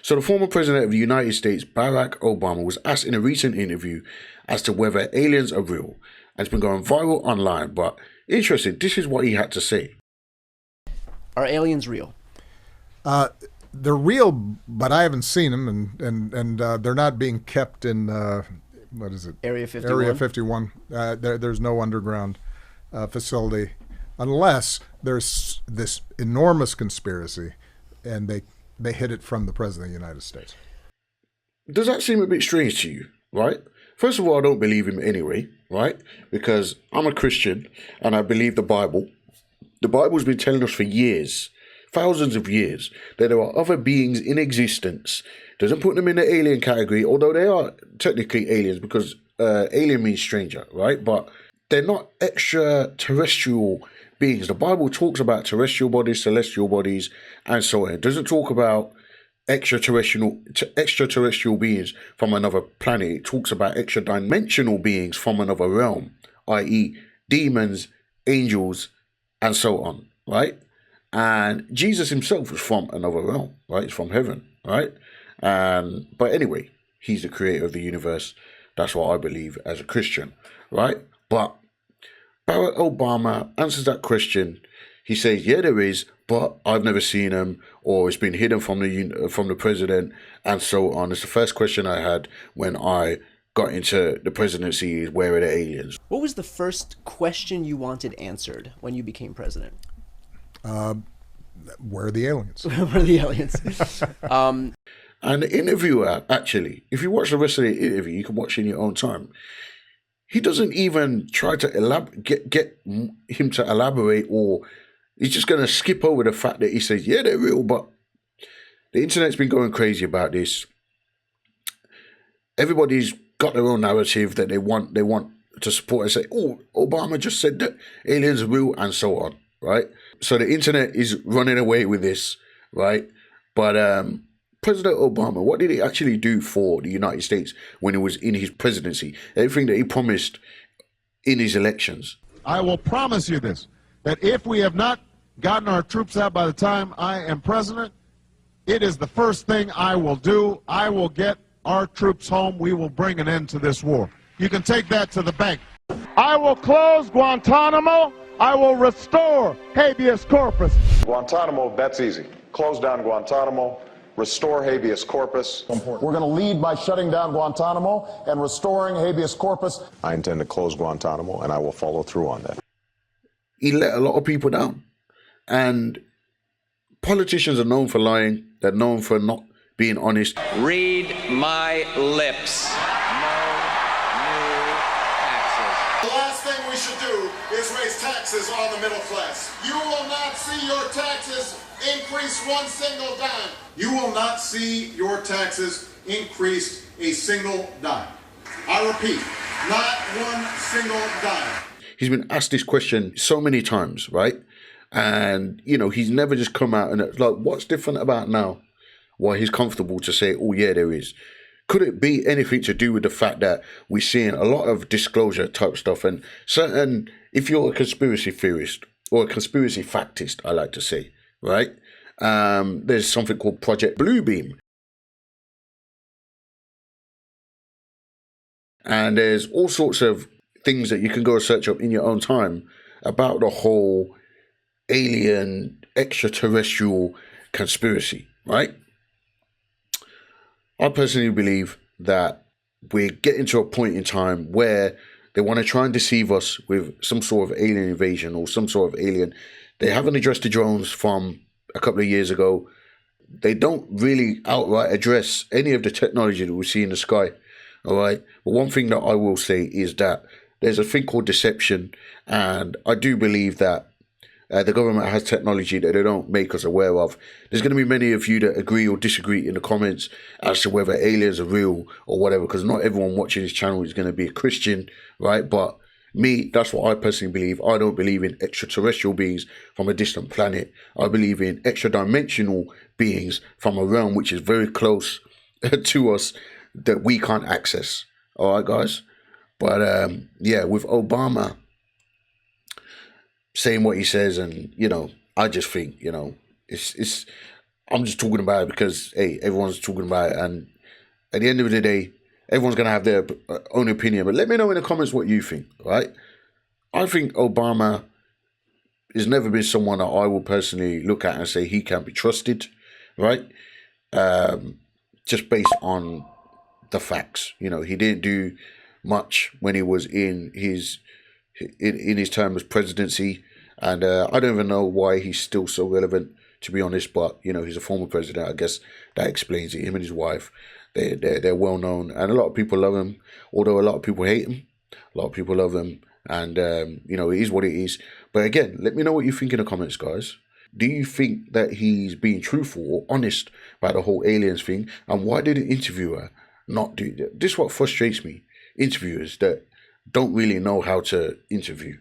So the former president of the United States, Barack Obama, was asked in a recent interview as to whether aliens are real. And it's been going viral online, but interesting, this is what he had to say. Are aliens real? They're real, but I haven't seen them, and they're not being kept in, what is it? Area 51? Area 51. There's no underground facility unless there's this enormous conspiracy and they hid it from the President of the United States. Does that seem a bit strange to you, right? First of all, I don't believe him anyway, right? Because I'm a Christian and I believe the Bible. The Bible's been telling us for years, thousands of years, that there are other beings in existence. Doesn't put them in the alien category, although they are technically aliens because alien means stranger, right? But they're not extraterrestrial beings. The Bible talks about terrestrial bodies, celestial bodies, and so on. It doesn't talk about extraterrestrial beings from another planet. It talks about extra-dimensional beings from another realm, i.e. demons, angels, and so on, right? And Jesus himself was from another realm, right? He's from heaven, right? But anyway, he's the creator of the universe. That's what I believe as a Christian, right? But Barack Obama answers that question. He says, yeah, there is, but I've never seen them, or it's been hidden from the president, and so on. It's the first question I had when I got into the presidency, is where are the aliens? What was the first question you wanted answered when you became president? Where are the aliens? Where are the aliens? And the interviewer, actually, if you watch the rest of the interview, you can watch it in your own time. He doesn't even try to get him to elaborate, or he's just going to skip over the fact that he says, yeah, they're real, but the internet's been going crazy about this. Everybody's got their own narrative that they want to support and say, oh, Obama just said that aliens are real, and so on, right? So the internet is running away with this, right? But President Obama, what did he actually do for the United States when he was in his presidency? Everything that he promised in his elections. I will promise you this, that if we have not gotten our troops out by the time I am president, it is the first thing I will do. I will get our troops home. We will bring an end to this war. You can take that to the bank. I will close Guantanamo. I will restore habeas corpus. Guantanamo, that's easy. Close down Guantanamo. Restore habeas corpus. We're going to lead by shutting down Guantanamo and restoring habeas corpus. I intend to close Guantanamo, and I will follow through on that. He let a lot of people down. And politicians are known for lying. They're known for not being honest. Read my lips. No new taxes. The last thing we should do is raise taxes on the middle class. You will not see your taxes increase one single dime. You will not see your taxes increase a single dime. I repeat, not one single dime. He's been asked this question so many times, right? And, you know, he's never just come out and it's like, what's different about now? Why he's comfortable to say, oh, yeah, there is. Could it be anything to do with the fact that we're seeing a lot of disclosure type stuff? And certain, if you're a conspiracy theorist or a conspiracy factist, I like to say, right? There's something called Project Bluebeam. And there's all sorts of things that you can go search up in your own time about the whole alien extraterrestrial conspiracy, right? I personally believe that we're getting to a point in time where they want to try and deceive us with some sort of alien invasion or some sort of alien. They haven't addressed the drones from a couple of years ago. They don't really outright address any of the technology that we see in the sky, all right? But one thing that I will say is that there's a thing called deception, and I do believe that the government has technology that they don't make us aware of. There's going to be many of you that agree or disagree in the comments as to whether aliens are real or whatever, because not everyone watching this channel is going to be a Christian, right? But me, that's what I personally believe. I don't believe in extraterrestrial beings from a distant planet. I believe in extra-dimensional beings from a realm which is very close to us that we can't access. All right, guys? But yeah, with Obama saying what he says, and, you know, I just think, you know, I'm just talking about it because, hey, everyone's talking about it. And at the end of the day, everyone's going to have their own opinion. But let me know in the comments what you think, right? I think Obama has never been someone that I will personally look at and say he can't be trusted, right? Just based on the facts. You know, he didn't do much when he was in his term as presidency. And I don't even know why he's still so relevant, to be honest. But, you know, he's a former president. I guess that explains it. Him and his wife, they're well known. And a lot of people love him, although a lot of people hate him. A lot of people love him. And, you know, it is what it is. But again, let me know what you think in the comments, guys. Do you think that he's being truthful or honest about the whole aliens thing? And why did the interviewer not do that? This is what frustrates me. Interviewers that don't really know how to interview.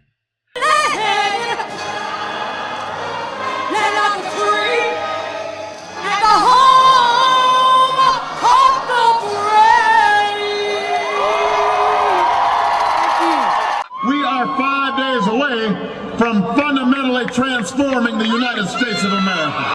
We are 5 days away from fundamentally transforming the United States of America.